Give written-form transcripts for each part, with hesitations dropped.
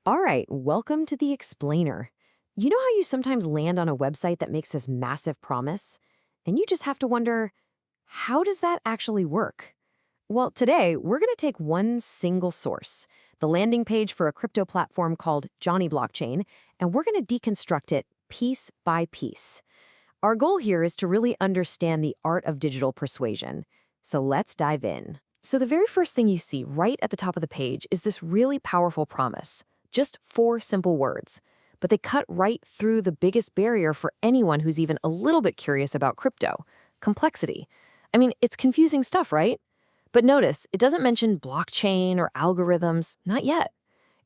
All right, welcome to the Explainer. You know how you sometimes land on a website that makes this massive promise? And you just have to wonder, how does that actually work? Well, today we're going to take one single source, the landing page for a crypto platform called Johnny Blockchain, and we're going to deconstruct it piece by piece. Our goal here is to really understand the art of digital persuasion. So let's dive in. So the very first thing you see right at the top of the page is this really powerful promise. Just four simple words. But they cut right through the biggest barrier for anyone who's even a little bit curious about crypto: complexity. I mean, it's confusing stuff, right? But notice, it doesn't mention blockchain or algorithms, not yet.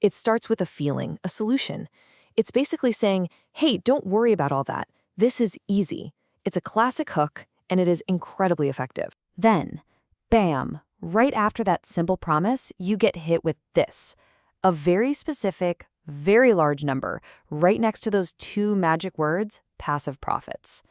It starts with a feeling, a solution. It's basically saying, hey, don't worry about all that. This is easy. It's a classic hook, and it is incredibly effective. Then, bam, right after that simple promise, you get hit with this: a very specific, very large number, right next to those two magic words, passive profits.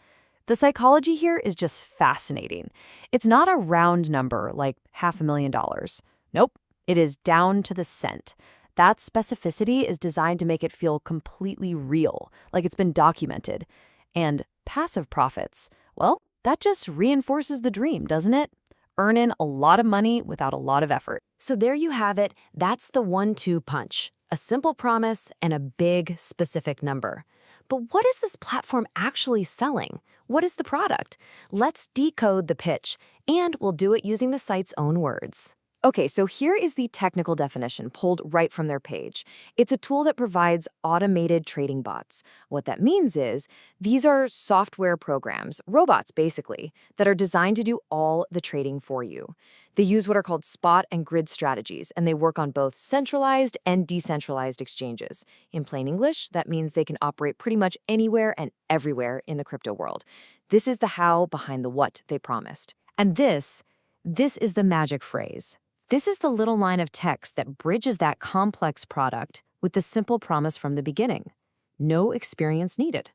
The psychology here is just fascinating. It's not a round number like $500,000. Nope, it is down to the cent. That specificity is designed to make it feel completely real, like it's been documented. And passive profits, well, that just reinforces the dream, doesn't it? Earn in a lot of money without a lot of effort. So there you have it. That's the 1-2 punch. A simple promise and a big, specific number. But what is this platform actually selling? What is the product? Let's decode the pitch, and we'll do it using the site's own words. Okay, so here is the technical definition pulled right from their page. It's a tool that provides automated trading bots. What that means is these are software programs, robots basically, that are designed to do all the trading for you. They use what are called spot and grid strategies, and they work on both centralized and decentralized exchanges. In plain English, that means they can operate pretty much anywhere and everywhere in the crypto world. This is the how behind the what they promised. And this is the magic phrase. This is the little line of text that bridges that complex product with the simple promise from the beginning: no experience needed.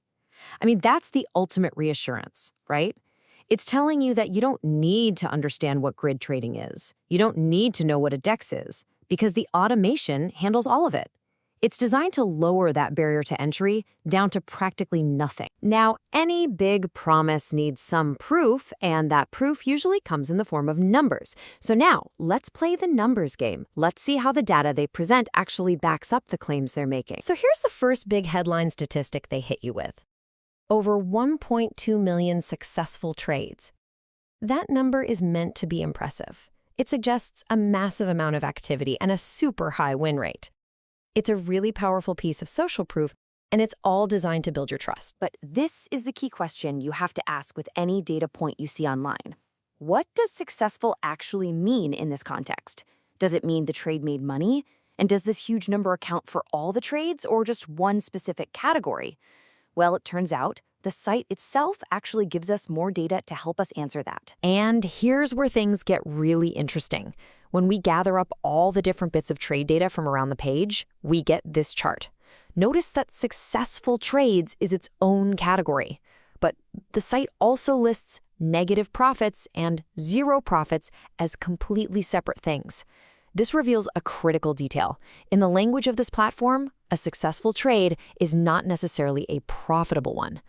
I mean, that's the ultimate reassurance, right? It's telling you that you don't need to understand what grid trading is. You don't need to know what a DEX is, because the automation handles all of it. It's designed to lower that barrier to entry down to practically nothing. Now, any big promise needs some proof, and that proof usually comes in the form of numbers. So now, let's play the numbers game. Let's see how the data they present actually backs up the claims they're making. So here's the first big headline statistic they hit you with: over 1.2 million successful trades. That number is meant to be impressive. It suggests a massive amount of activity and a super high win rate. It's a really powerful piece of social proof, and it's all designed to build your trust. But this is the key question you have to ask with any data point you see online. What does successful actually mean in this context? Does it mean the trade made money? And does this huge number account for all the trades or just one specific category? Well, it turns out the site itself actually gives us more data to help us answer that. And here's where things get really interesting. When we gather up all the different bits of trade data from around the page, we get this chart. Notice that successful trades is its own category. But the site also lists negative profits and zero profits as completely separate things. This reveals a critical detail. In the language of this platform, a successful trade is not necessarily a profitable one.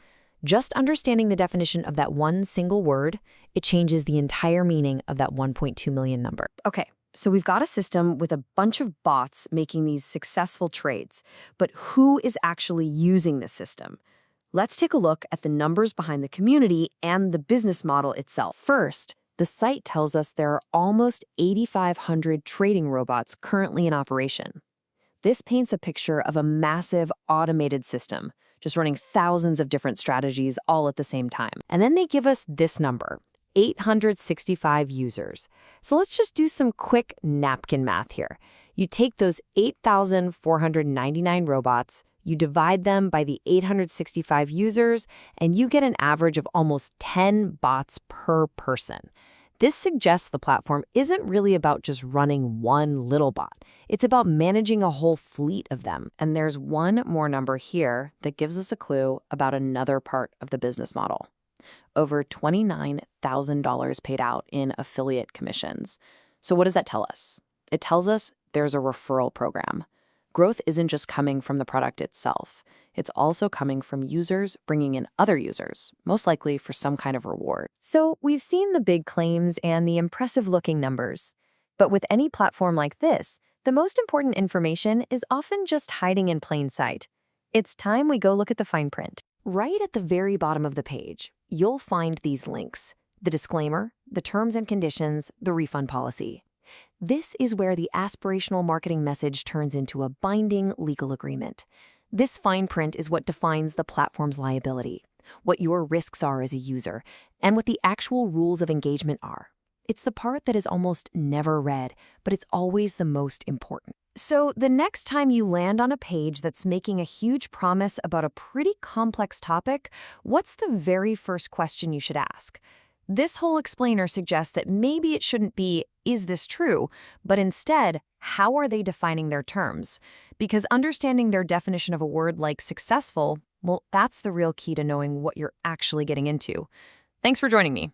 Just understanding the definition of that one single word, it changes the entire meaning of that 1.2 million number. Okay, so we've got a system with a bunch of bots making these successful trades, but who is actually using this system? Let's take a look at the numbers behind the community and the business model itself. First, the site tells us there are almost 8,500 trading robots currently in operation. This paints a picture of a massive automated system, just running thousands of different strategies all at the same time. And then they give us this number: 865 users. So let's just do some quick napkin math here. You take those 8,499 robots, you divide them by the 865 users, and you get an average of almost 10 bots per person. This suggests the platform isn't really about just running one little bot. It's about managing a whole fleet of them. And there's one more number here that gives us a clue about another part of the business model: over $29,000 paid out in affiliate commissions. So what does that tell us? It tells us there's a referral program. Growth isn't just coming from the product itself. It's also coming from users bringing in other users, most likely for some kind of reward. So we've seen the big claims and the impressive-looking numbers. But with any platform like this, the most important information is often just hiding in plain sight. It's time we go look at the fine print. Right at the very bottom of the page, you'll find these links: the disclaimer, the terms and conditions, the refund policy. This is where the aspirational marketing message turns into a binding legal agreement. This fine print is what defines the platform's liability, what your risks are as a user, and what the actual rules of engagement are. It's the part that is almost never read, but it's always the most important. So the next time you land on a page that's making a huge promise about a pretty complex topic, what's the very first question you should ask? This whole explainer suggests that maybe it shouldn't be, "Is this true?" but instead, how are they defining their terms? Because understanding their definition of a word like successful, well, that's the real key to knowing what you're actually getting into. Thanks for joining me.